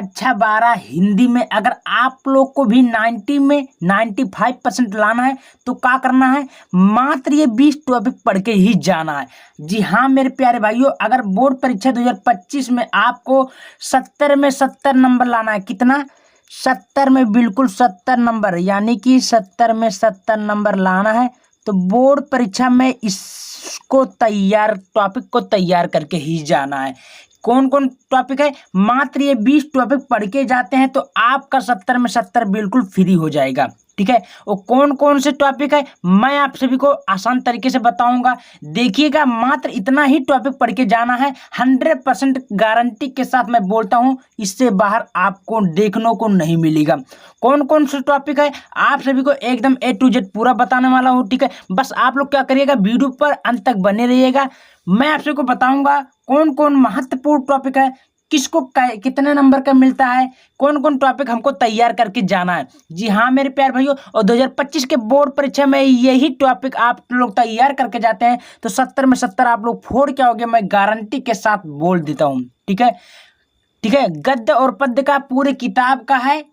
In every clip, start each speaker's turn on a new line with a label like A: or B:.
A: कक्षा 12 हिंदी में अगर आप लोग को भी 90 में 95% लाना है तो क्या करना है, मात्र ये 20 टॉपिक पढ़ के ही जाना है। जी हाँ मेरे प्यारे भाइयों, अगर बोर्ड परीक्षा 2025 में आपको 70 में 70 नंबर लाना है, कितना, 70 में बिल्कुल 70 नंबर, यानी कि 70 में 70 नंबर लाना है, तो बोर्ड परीक्षा में इसको टॉपिक को तैयार करके ही जाना है। कौन कौन टॉपिक है, मात्र ये 20 टॉपिक पढ़ के जाते हैं तो आपका 70 में 70 बिल्कुल फ्री हो जाएगा। ठीक है, वो कौन कौन से टॉपिक है मैं आप सभी को आसान तरीके से बताऊंगा। देखिएगा, मात्र इतना ही टॉपिक पढ़ के जाना है, 100% गारंटी के साथ मैं बोलता हूं, इससे बाहर आपको देखने को नहीं मिलेगा। कौन कौन से टॉपिक है आप सभी को एकदम A to Z पूरा बताने वाला हूं। ठीक है, बस आप लोग क्या करिएगा, वीडियो पर अंत तक बने रहिएगा। मैं आप सभी को बताऊंगा कौन कौन महत्वपूर्ण टॉपिक है, किसको कितने नंबर का मिलता है, कौन कौन टॉपिक हमको तैयार करके जाना है। जी हाँ मेरे प्यारे भाइयों, और 2025 के बोर्ड परीक्षा में यही टॉपिक आप लोग तैयार करके जाते हैं तो 70 में 70 आप लोग फोड़ के आओगे, मैं गारंटी के साथ बोल देता हूँ। ठीक है, ठीक है, गद्य और पद्य का पूरे किताब का है,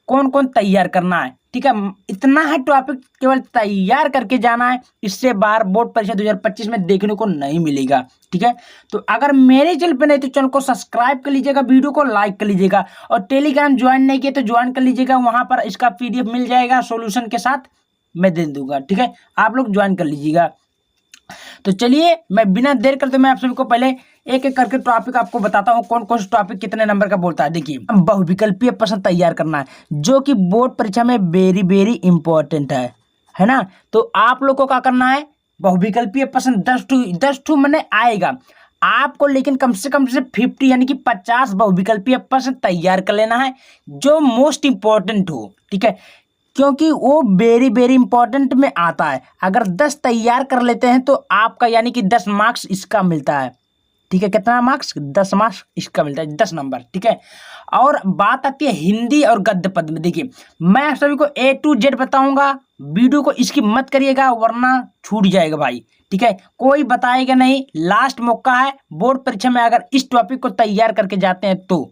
A: कौन कौन तैयार करना है। ठीक है, इतना है टॉपिक केवल तैयार करके जाना है, इससे बाहर बोर्ड परीक्षा 2025 में देखने को नहीं मिलेगा। ठीक है, तो अगर मेरे चैनल पे नहीं तो चैनल को सब्सक्राइब कर लीजिएगा, वीडियो को लाइक कर लीजिएगा, और टेलीग्राम ज्वाइन नहीं किया तो ज्वाइन कर लीजिएगा, वहां पर इसका PDF मिल जाएगा, सॉल्यूशन के साथ मैं दे दूंगा। ठीक है, आप लोग ज्वाइन कर लीजिएगा। तो चलिए मैं बिना देर करते मैं आप सभी को पहले एक एक करके टॉपिक आपको बताता हूँ, कौन कौन सा टॉपिक कितने नंबर का बोलता है। देखिए, बहुविकल्पीय प्रश्न तैयार करना है, जो कि बोर्ड परीक्षा में वेरी वेरी इंपॉर्टेंट है ना। तो आप लोग को क्या करना है, बहुविकल्पीय प्रश्न 10 टू मैंने आएगा आपको, लेकिन कम से 50 यानी कि 50 बहुविकल्पीय प्रश्न तैयार कर लेना है, जो मोस्ट इंपॉर्टेंट हो। ठीक है, क्योंकि वो वेरी वेरी इंपॉर्टेंट में आता है। अगर 10 तैयार कर लेते हैं तो आपका यानी कि 10 मार्क्स इसका मिलता है। ठीक है, कितना मार्क्स, 10 मार्क्स इसका मिलता है, 10 नंबर। ठीक है, और बात आती है हिंदी और गद्य पद में। देखिए, मैं आप सभी को A to Z बताऊंगा, वीडियो को इसकी मत करिएगा वरना छूट जाएगा भाई। ठीक है, कोई बताएगा नहीं, लास्ट मौका है बोर्ड परीक्षा में अगर इस टॉपिक को तैयार करके जाते हैं तो।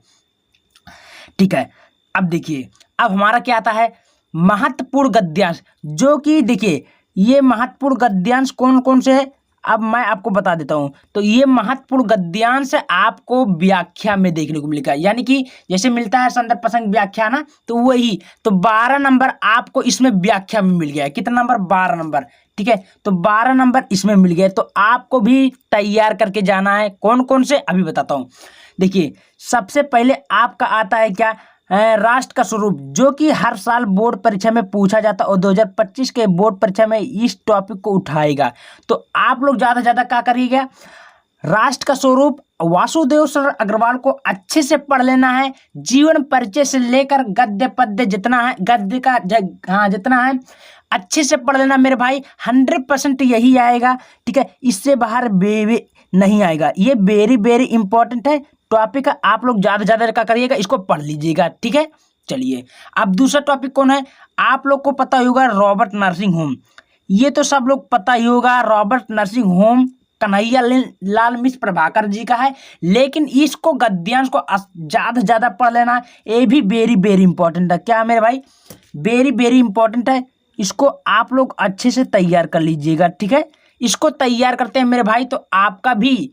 A: ठीक है, अब देखिए, अब हमारा क्या आता है, महत्वपूर्ण गद्यांश, जो कि देखिए ये महत्वपूर्ण गद्यांश कौन कौन से है अब मैं आपको बता देता हूं। तो ये महत्वपूर्ण गद्यांश आपको व्याख्या में देखने को मिलेगा, यानी कि जैसे मिलता है संदर्भ प्रसंग व्याख्या ना, तो वही, तो 12 नंबर आपको इसमें व्याख्या में मिल गया। कितना नंबर, 12 नंबर। ठीक है, तो 12 नंबर इसमें मिल गए, तो आपको भी तैयार करके जाना है। कौन कौन से अभी बताता हूं। देखिए, सबसे पहले आपका आता है क्या, राष्ट्र का स्वरूप, जो कि हर साल बोर्ड परीक्षा में पूछा जाता है और 2025 के बोर्ड परीक्षा में इस टॉपिक को उठाएगा। तो आप लोग ज्यादा से ज्यादा क्या करिएगा, राष्ट्र का स्वरूप वासुदेव सर अग्रवाल को अच्छे से पढ़ लेना है। जीवन परिचय से लेकर गद्य पद्य जितना है, गद्य का जितना है अच्छे से पढ़ लेना मेरे भाई, 100% यही आएगा। ठीक है, इससे बाहर नहीं आएगा, ये वेरी वेरी इंपॉर्टेंट है टॉपिक है, आप लोग ज्यादा ज्यादा क्या करिएगा, इसको पढ़ लीजिएगा। ठीक है, चलिए अब दूसरा टॉपिक कौन है, आप लोग को पता होगा रॉबर्ट नर्सिंग होम, ये तो सब लोग पता ही होगा। Robert nursing home Kanhaiya Lal मिश्र प्रभाकर जी का है, लेकिन इसको गद्यांश को ज्यादा ज्यादा पढ़ लेना, ये भी वेरी वेरी इंपॉर्टेंट है। क्या मेरे भाई, वेरी वेरी इंपॉर्टेंट है, इसको आप लोग अच्छे से तैयार कर लीजिएगा। ठीक है, इसको तैयार करते हैं मेरे भाई तो आपका भी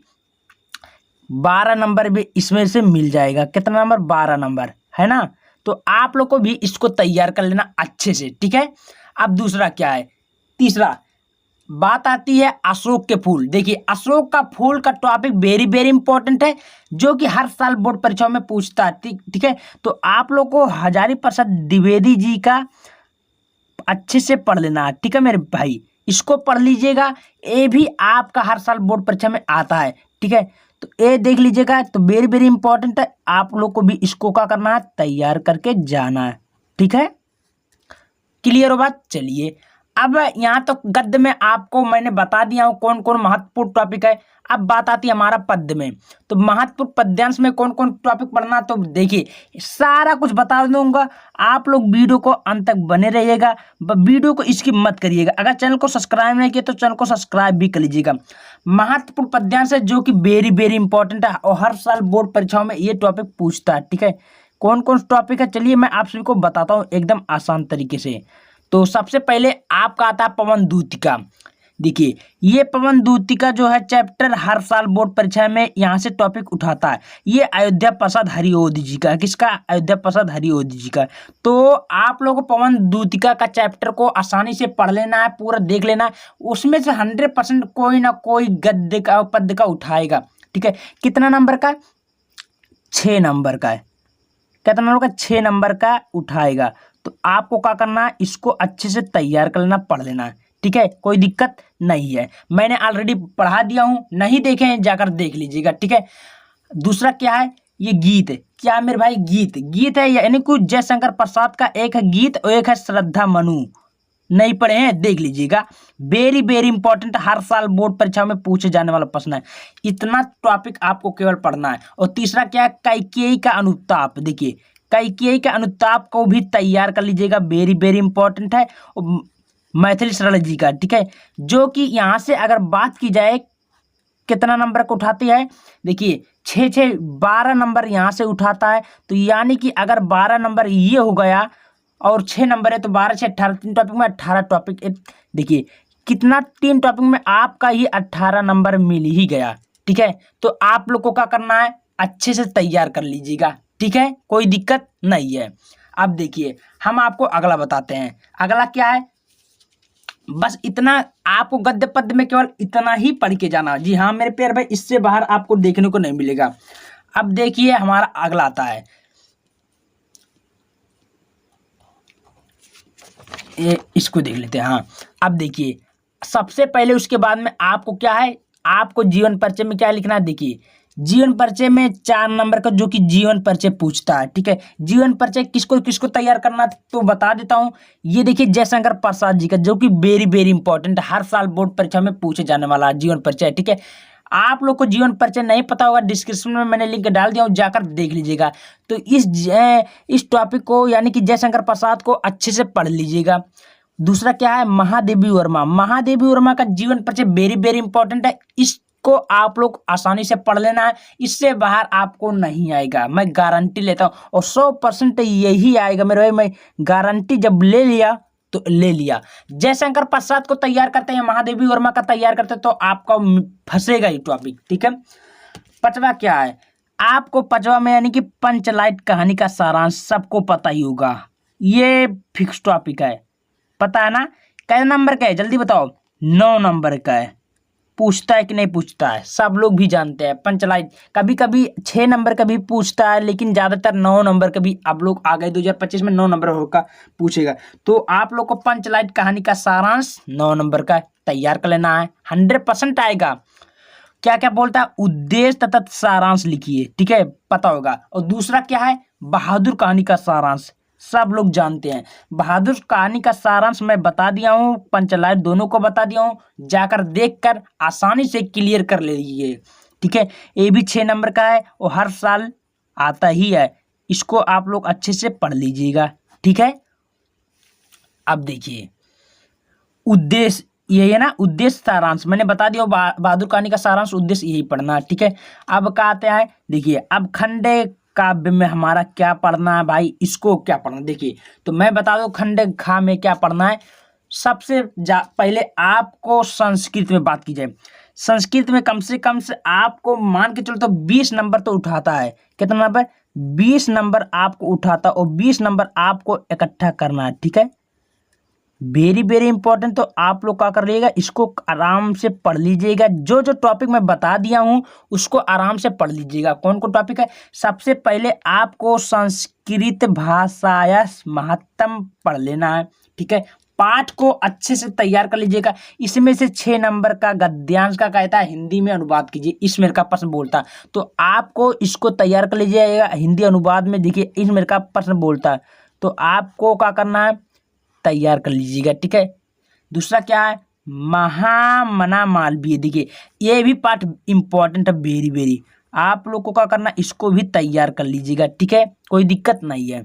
A: 12 नंबर भी इसमें से मिल जाएगा। कितना नंबर, 12 नंबर है ना। तो आप लोग को भी इसको तैयार कर लेना अच्छे से। ठीक है, अब दूसरा क्या है, तीसरा बात आती है अशोक के फूल। देखिए, अशोक का फूल का टॉपिक वेरी वेरी इंपॉर्टेंट है, जो कि हर साल बोर्ड परीक्षाओं में पूछता है। ठीक है, तो आप लोग को हजारी प्रसाद द्विवेदी जी का अच्छे से पढ़ लेना है। ठीक है मेरे भाई, इसको पढ़ लीजिएगा, ये भी आपका हर साल बोर्ड परीक्षा में आता है। ठीक है, तो ये देख लीजिएगा, तो वेरी वेरी इंपॉर्टेंट है, आप लोग को भी इसको क्या करना है, तैयार करके जाना है। ठीक है, क्लियर हो बात। चलिए, अब यहाँ तो गद्य में आपको मैंने बता दिया हूँ कौन कौन महत्वपूर्ण टॉपिक है। अब बात आती है हमारा पद्य में, तो महत्वपूर्ण पद्यांश में कौन कौन टॉपिक पढ़ना, तो देखिए सारा कुछ बता दूंगा, आप लोग वीडियो को अंत तक बने रहिएगा, वीडियो को इसकी मत करिएगा। अगर चैनल को सब्सक्राइब नहीं किया तो चैनल को सब्सक्राइब भी कर लीजिएगा। महत्वपूर्ण पद्यांश है, जो कि वेरी वेरी इंपॉर्टेंट है और हर साल बोर्ड परीक्षाओं में ये टॉपिक पूछता है। ठीक है, कौन कौन सा टॉपिक है, चलिए मैं आप सभी को बताता हूँ एकदम आसान तरीके से। तो सबसे पहले आपका आता है पवन दूतिका। देखिए ये पवन दूतिका जो है चैप्टर हर साल बोर्ड परीक्षा में यहाँ से टॉपिक उठाता है। ये अयोध्या प्रसाद हरिओध जी का, किसका, अयोध्या प्रसाद हरिओध जी का। तो आप लोगों को पवन दूतिका का चैप्टर को आसानी से पढ़ लेना है, पूरा देख लेना है, उसमें से 100% कोई ना कोई गद्य का पद्य का उठाएगा। ठीक है, कितना नंबर का, 6 नंबर का है, कितना नंबर का, 6 नंबर का उठाएगा। तो आपको क्या करना है, इसको अच्छे से तैयार कर लेना, पढ़ लेना है। ठीक है, कोई दिक्कत नहीं है, मैंने ऑलरेडी पढ़ा दिया हूँ, नहीं देखे हैं जाकर देख लीजिएगा। ठीक है, दूसरा क्या है, ये गीत है, क्या मेरे भाई, गीत है, यानी कुछ जयशंकर प्रसाद का एक है गीत और एक है श्रद्धा मनु, नहीं पढ़े हैं देख लीजिएगा। वेरी वेरी इंपॉर्टेंट, हर साल बोर्ड परीक्षा में पूछे जाने वाला प्रश्न है, इतना टॉपिक आपको केवल पढ़ना है। और तीसरा क्या है, कैकेयी का अनुताप। देखिए कैकेयी का अनुताप को भी तैयार कर लीजिएगा, वेरी वेरी इंपॉर्टेंट है। मैथिली शरण जी का, ठीक है, जो कि यहाँ से अगर बात की जाए कितना नंबर को उठाती है, देखिए 6 12 नंबर यहाँ से उठाता है। तो यानी कि अगर 12 नंबर ये हो गया और 6 नंबर है तो 12 से 18, 3 टॉपिक में 18 टॉपिक, देखिए कितना, 3 टॉपिक में आपका ही 18 नंबर मिल ही गया। ठीक है, तो आप लोग को क्या करना है, अच्छे से तैयार कर लीजिएगा। ठीक है, कोई दिक्कत नहीं है। अब देखिए हम आपको अगला बताते हैं, अगला क्या है, बस इतना आपको गद्य पद्य में केवल इतना ही पढ़ के जाना। जी हाँ मेरे प्यारे भाई, इससे बाहर आपको देखने को नहीं मिलेगा। अब देखिए हमारा अगला आता है, ये इसको देख लेते हैं। हाँ अब देखिए सबसे पहले, उसके बाद में आपको क्या है, आपको जीवन परिचय में क्या लिखना है। देखिए जीवन परिचय में 4 नंबर का जो कि जीवन परिचय पूछता है। ठीक है, जीवन परिचय किसको किसको तैयार करना तो बता देता हूँ। ये देखिए जयशंकर प्रसाद जी का, जो कि वेरी वेरी इंपॉर्टेंट, हर साल बोर्ड परीक्षा में पूछे जाने वाला जीवन परिचय। ठीक है, आप लोग को जीवन परिचय नहीं पता होगा, डिस्क्रिप्शन में मैंने लिंक डाल दिया हूँ, जाकर देख लीजिएगा। तो इस टॉपिक को यानी कि जयशंकर प्रसाद को अच्छे से पढ़ लीजिएगा। दूसरा क्या है, महादेवी वर्मा। महादेवी वर्मा का जीवन परिचय वेरी वेरी इंपॉर्टेंट है, इसको आप लोग आसानी से पढ़ लेना है, इससे बाहर आपको नहीं आएगा, मैं गारंटी लेता हूँ। और 100% यही आएगा मेरे भाई, मैं गारंटी जब ले लिया तो ले लिया। जयशंकर प्रसाद को तैयार करते हैं, महादेवी वर्मा का तैयार करते हैं, तो आपका फंसेगा ही टॉपिक। ठीक है, पांचवा क्या है, आपको पांचवा में यानी कि पंचलाइट कहानी का सारांश सबको पता ही होगा, ये फिक्स टॉपिक है, पता है ना। कितने नंबर का है जल्दी बताओ, 9 नंबर का है। पूछता है कि नहीं पूछता है, सब लोग भी जानते हैं। पंचलाइट कभी कभी 6 नंबर का भी पूछता है, लेकिन ज़्यादातर 9 नंबर का भी, आप लोग आ गए 2025 में 9 नंबर होगा पूछेगा। तो आप लोग को पंचलाइट कहानी का सारांश 9 नंबर का तैयार कर लेना है, 100% आएगा। क्या क्या बोलता है, उद्देश्य तथा सारांश लिखिए। ठीक है, पता होगा। और दूसरा क्या है, बहादुर कहानी का सारांश, सब लोग जानते हैं। बहादुर कहानी का सारांश मैं बता दिया हूँ, पंचलाइट दोनों को बता दिया हूँ, जाकर देखकर आसानी से क्लियर कर लीजिए। ठीक है, ये भी 6 नंबर का है और हर साल आता ही है, इसको आप लोग अच्छे से पढ़ लीजिएगा। ठीक है, अब देखिए उद्देश्य यही है ना, उद्देश्य सारांश मैंने बता दिया, बहादुर कहानी का सारांश उद्देश्य यही पढ़ना है। ठीक है, अब क्या आते हैं, देखिए अब खंडे काव्य में हमारा क्या पढ़ना है भाई, इसको क्या पढ़ना। देखिए तो मैं बता दूं, खंडे खा में क्या पढ़ना है। सबसे पहले आपको संस्कृत में बात की जाए, संस्कृत में कम से आपको मान के चलो तो 20 नंबर तो उठाता है। कितना नंबर, 20 नंबर आपको उठाता, और 20 नंबर आपको इकट्ठा करना है। ठीक है, वेरी वेरी इंपॉर्टेंट। तो आप लोग क्या कर लीजिएगा, इसको आराम से पढ़ लीजिएगा, जो जो टॉपिक मैं बता दिया हूँ उसको आराम से पढ़ लीजिएगा। कौन कौन टॉपिक है, सबसे पहले आपको संस्कृत भाषाया महत्तम पढ़ लेना है। ठीक है, पाठ को अच्छे से तैयार कर लीजिएगा। इसमें से 6 नंबर का गद्यांश का कहता है हिंदी में अनुवाद कीजिए, इस मेरे का प्रश्न बोलता, तो आपको इसको तैयार कर लीजिएगा हिंदी अनुवाद में। देखिए इस मेरे का प्रश्न बोलता, तो आपको क्या करना है, तैयार कर लीजिएगा। ठीक है, दूसरा क्या है, महामना मालवीय। देखिए ये भी पार्ट इंपॉर्टेंट है, वेरी वेरी, आप लोग को क्या करना, इसको भी तैयार कर लीजिएगा। ठीक है, कोई दिक्कत नहीं है।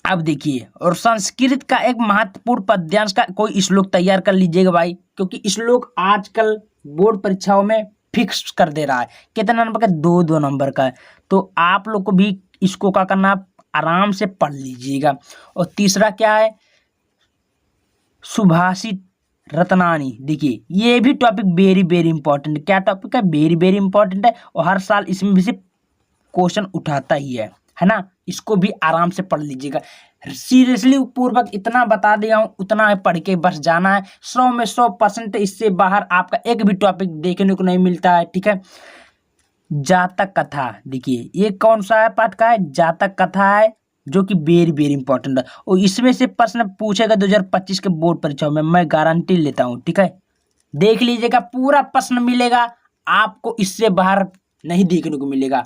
A: अब देखिए, और संस्कृत का एक महत्वपूर्ण पद्यांश का कोई श्लोक तैयार कर लीजिएगा भाई, क्योंकि श्लोक आजकल बोर्ड परीक्षाओं में फिक्स कर दे रहा है। कितना नंबर का, 2 नंबर का है। तो आप लोग को भी इसको क्या करना, आप आराम से पढ़ लीजिएगा। और तीसरा क्या है, सुभाषित रत्नानी, देखिए ये भी टॉपिक वेरी वेरी इंपॉर्टेंट, क्या टॉपिक है, वेरी वेरी इंपॉर्टेंट है और हर साल इसमें भी से क्वेश्चन उठाता ही है ना। इसको भी आराम से पढ़ लीजिएगा। सीरियसली पूर्वक इतना बता दिया हूँ, उतना है पढ़ के बस जाना है। 100 में 100% इससे बाहर आपका एक भी टॉपिक देखने को नहीं मिलता है, ठीक है। जातक कथा, देखिए ये कौन सा है पाठ का है, जातक कथा है, जो कि वेरी वेरी इंपॉर्टेंट है और इसमें से प्रश्न पूछेगा 2025 के बोर्ड परीक्षाओं में, मैं गारंटी लेता हूँ, ठीक है। देख लीजिएगा पूरा प्रश्न मिलेगा आपको, इससे बाहर नहीं देखने को मिलेगा।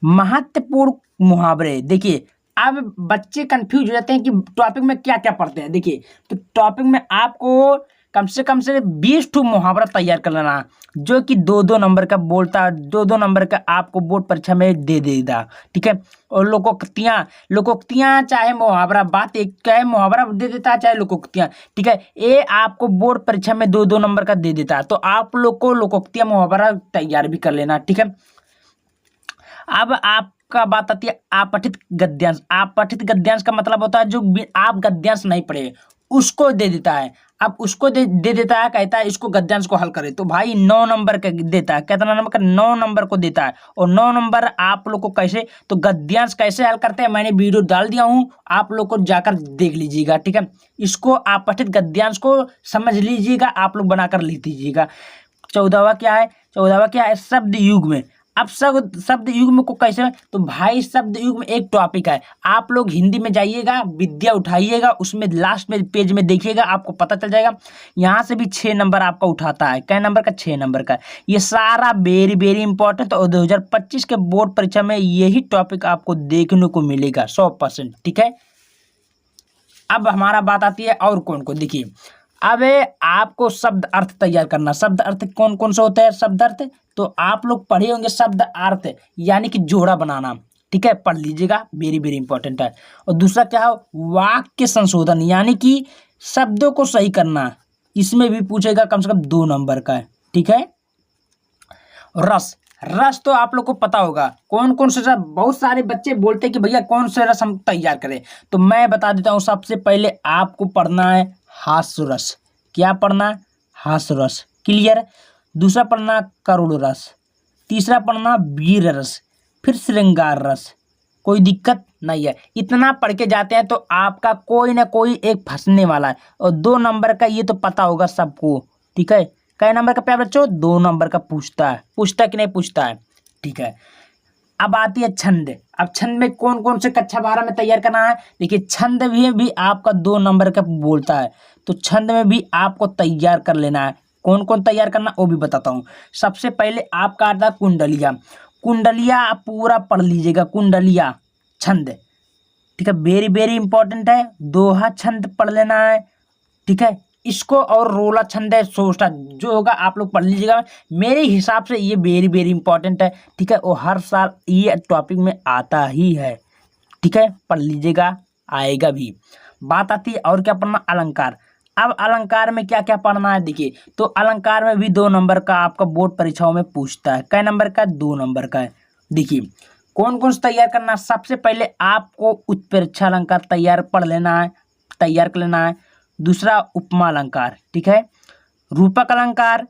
A: महत्वपूर्ण मुहावरे, देखिए अब बच्चे कंफ्यूज हो जाते हैं कि टॉपिक में क्या क्या पढ़ते हैं। देखिए तो टॉपिक में आपको कम से 20 ठो मुहावरा तैयार कर लेना, जो कि 2-2 नंबर का बोलता है, 2-2 नंबर का आपको बोर्ड परीक्षा में दे देगा, ठीक है। और लोकोक्तियाँ चाहे मुहावरा, बात एक क्या है, मुहावरा दे देता है चाहे लोकोक्तियाँ, ठीक है। ये आपको बोर्ड परीक्षा में 2-2 नंबर का दे देता है, तो आप लोग को लोकोक्तियाँ मुहावरा तैयार भी कर लेना, ठीक है। अब आपका बात आती है आपठित गद्यांश। आपठित गद्यांश का मतलब होता है जो आप गद्यांश नहीं पढ़े उसको दे देता है। अब उसको दे देता है, कहता है इसको गद्यांश को हल करे, तो भाई 9 नंबर का देता है। कितना नंबर का, 9 नंबर को देता है। और 9 नंबर आप लोग को कैसे, तो गद्यांश कैसे हल करते हैं मैंने वीडियो डाल दिया हूँ, आप लोग को जाकर देख लीजिएगा, ठीक है। इसको आपठित गद्यांश को समझ लीजिएगा, आप लोग बनाकर लिख दीजिएगा। 14वां क्या है, शब्द युग में। अब शब्द युग्म को कैसे, तो भाई शब्द युग्म एक टॉपिक है, आप लोग हिंदी में जाइएगा, विद्या उठाइएगा, उसमें लास्ट में पेज में देखिएगा, आपको पता चल जाएगा। यहाँ से भी 6 नंबर आपका उठाता है, कै नंबर का, 6 नंबर का। ये सारा वेरी वेरी इंपॉर्टेंट, और 2025 के बोर्ड परीक्षा में यही टॉपिक आपको देखने को मिलेगा 100%, ठीक है। अब हमारा बात आती है और कौन को, देखिए अब आपको शब्द अर्थ तैयार करना। शब्द अर्थ कौन कौन सा होता है, शब्द अर्थ तो आप लोग पढ़े होंगे, शब्द अर्थ यानी कि जोड़ा बनाना, ठीक है, पढ़ लीजिएगा, वेरी वेरी इंपॉर्टेंट है। और दूसरा क्या है, वाक्य संशोधन यानी कि शब्दों को सही करना, इसमें भी पूछेगा कम से कम 2 नंबर का है, ठीक है। रस तो आप लोग को पता होगा कौन कौन से, बहुत सारे बच्चे बोलते हैं कि भैया कौन से रस हम तैयार करें, तो मैं बता देता हूँ। सबसे पहले आपको पढ़ना है हास्य रस। क्या पढ़ना है, हास्य रस, क्लियर। दूसरा पढ़ना करुण रस, तीसरा पढ़ना वीर रस, फिर श्रृंगार रस। कोई दिक्कत नहीं है, इतना पढ़ के जाते हैं तो आपका कोई ना कोई एक फंसने वाला है। और 2 नंबर का ये तो पता होगा सबको, ठीक है। कै नंबर का प्यारे बच्चों, 2 नंबर का पूछता है कि नहीं पूछता है, ठीक है। अब आती है छंद। अब छंद में कौन कौन से कक्षा 12 में तैयार करना है, देखिए छंद भी आपका 2 नंबर का बोलता है, तो छंद में भी आपको तैयार कर लेना है। कौन कौन तैयार करना वो भी बताता हूँ। सबसे पहले आपका आता है कुंडलिया। कुंडलिया आप पूरा पढ़ लीजिएगा, कुंडलिया छंद, ठीक है, वेरी वेरी इंपॉर्टेंट है। दोहा छंद पढ़ लेना है, ठीक है। इसको और रोला छंद है, सोचता जो होगा आप लोग पढ़ लीजिएगा। मेरे हिसाब से ये वेरी वेरी इंपॉर्टेंट है, ठीक है, और हर साल ये टॉपिक में आता ही है, ठीक है, पढ़ लीजिएगा, आएगा भी। बात आती है और क्या पढ़ना, अलंकार। अब अलंकार में क्या क्या पढ़ना है, देखिए तो अलंकार में भी 2 नंबर का आपका बोर्ड परीक्षाओं में पूछता है। कै नंबर का, 2 नंबर का है। देखिए कौन कौन सा तैयार करना, सबसे पहले आपको उत्प्रेक्षा अलंकार तैयार कर लेना है। दूसरा उपमा अलंकार, ठीक है। रूपक अलंकार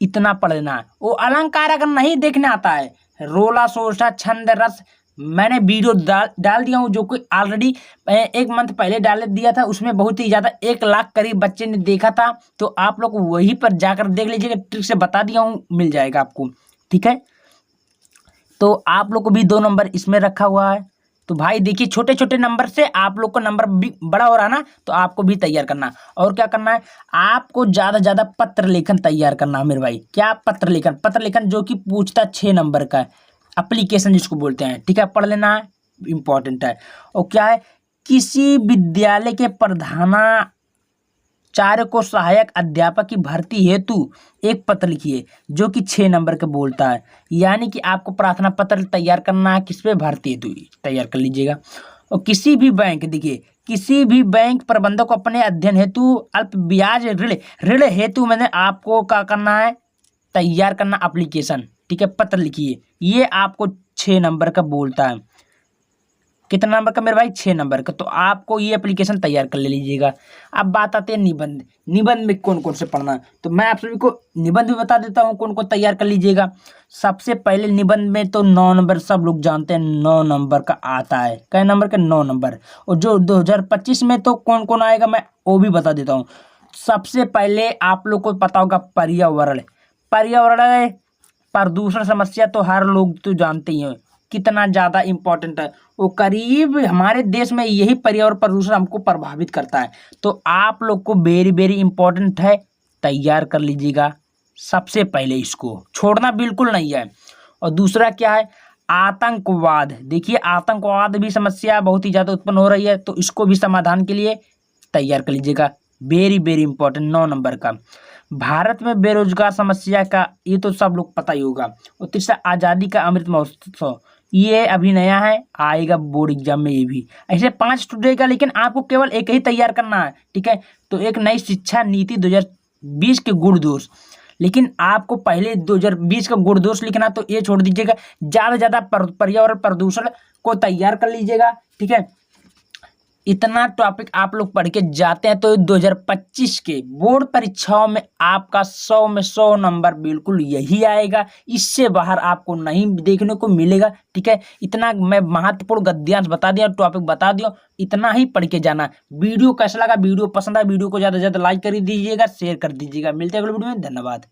A: इतना पढ़ लेना है। वो अलंकार अगर नहीं देखने आता है, रोला सोसा छंद रस मैंने वीडियो डाल दिया हूँ, जो कि ऑलरेडी 1 मंथ पहले डाल दिया था, उसमें बहुत ही ज़्यादा 1 लाख करीब बच्चे ने देखा था, तो आप लोग वहीं पर जाकर देख लीजिएगा, ट्रिक से बता दिया हूँ, मिल जाएगा आपको, ठीक है। तो आप लोग को भी 2 नंबर इसमें रखा हुआ है। तो भाई देखिए छोटे छोटे नंबर से आप लोग को नंबर भी बड़ा हो रहा है ना, तो आपको भी तैयार करना। और क्या करना है, आपको ज़्यादा ज़्यादा पत्र लेखन तैयार करना है मेरे भाई। क्या पत्र लेखन जो कि पूछता 6 नंबर का है, एप्लीकेशन जिसको बोलते हैं, ठीक है, पढ़ लेना है, इंपॉर्टेंट है। और क्या है, किसी विद्यालय के प्रधानाचार्य को सहायक अध्यापक की भर्ती हेतु एक पत्र लिखिए, जो कि 6 नंबर का बोलता है। यानी कि आपको प्रार्थना पत्र तैयार करना है, किस पे, भर्ती हेतु तैयार कर लीजिएगा। और किसी भी बैंक, देखिए किसी भी बैंक प्रबंधक को अपने अध्ययन हेतु अल्प ब्याज ऋण हेतु मैंने आपको क्या करना है, तैयार करना एप्लीकेशन, ठीक है, पत्र लिखिए। ये आपको 6 नंबर का बोलता है। कितना नंबर का मेरे भाई? 6 नंबर का। तो आपको ये एप्लीकेशन तैयार कर ले लीजिएगा। अब बात आती है निबंध। निबंध में कौन कौन से पढ़ना है, तो मैं आप सभी को निबंध भी बता देता हूँ कौन कौन तैयार कर लीजिएगा। सबसे पहले निबंध में तो 9 नंबर सब लोग जानते हैं, 9 नंबर का आता है। कै नंबर का? 9 नंबर। और जो 2025 में तो कौन कौन आएगा मैं वो भी बता देता हूँ। सबसे पहले आप लोग को पता होगा पर्यावरण। पर्यावरण प्रदूषण समस्या तो हर लोग तो जानते ही हैं कितना ज़्यादा इम्पोर्टेंट है। वो करीब हमारे देश में यही पर्यावरण प्रदूषण हमको प्रभावित करता है। तो आप लोग को वेरी वेरी इम्पोर्टेंट है, तैयार कर लीजिएगा। सबसे पहले इसको छोड़ना बिल्कुल नहीं है। और दूसरा क्या है? आतंकवाद। देखिए आतंकवाद भी समस्या बहुत ही ज़्यादा उत्पन्न हो रही है, तो इसको भी समाधान के लिए तैयार कर लीजिएगा। वेरी वेरी इंपॉर्टेंट 9 नंबर का। भारत में बेरोजगार समस्या का ये तो सब लोग पता ही होगा। और तीसरा आज़ादी का अमृत महोत्सव, ये अभी नया है, आएगा बोर्ड एग्जाम में ये भी। ऐसे 5 स्टूडेंट का, लेकिन आपको केवल एक ही तैयार करना है, ठीक है। तो एक नई शिक्षा नीति 2020 के गुण दोष, लेकिन आपको पहले 2020 का गुण दोष लिखना, तो ये छोड़ दीजिएगा। ज़्यादा से ज़्यादा पर्यावरण प्रदूषण को तैयार कर लीजिएगा, ठीक है। इतना टॉपिक आप लोग पढ़ के जाते हैं तो 2025 के बोर्ड परीक्षाओं में आपका 100 में 100 नंबर बिल्कुल यही आएगा। इससे बाहर आपको नहीं देखने को मिलेगा, ठीक है। इतना मैं महत्वपूर्ण गद्यांश बता दिया, टॉपिक बता दिया, इतना ही पढ़ के जाना। वीडियो कैसा लगा? वीडियो पसंद आया वीडियो को ज़्यादा से ज़्यादा लाइक कर दीजिएगा, शेयर कर दीजिएगा। मिलते हैं अगले वीडियो में, धन्यवाद।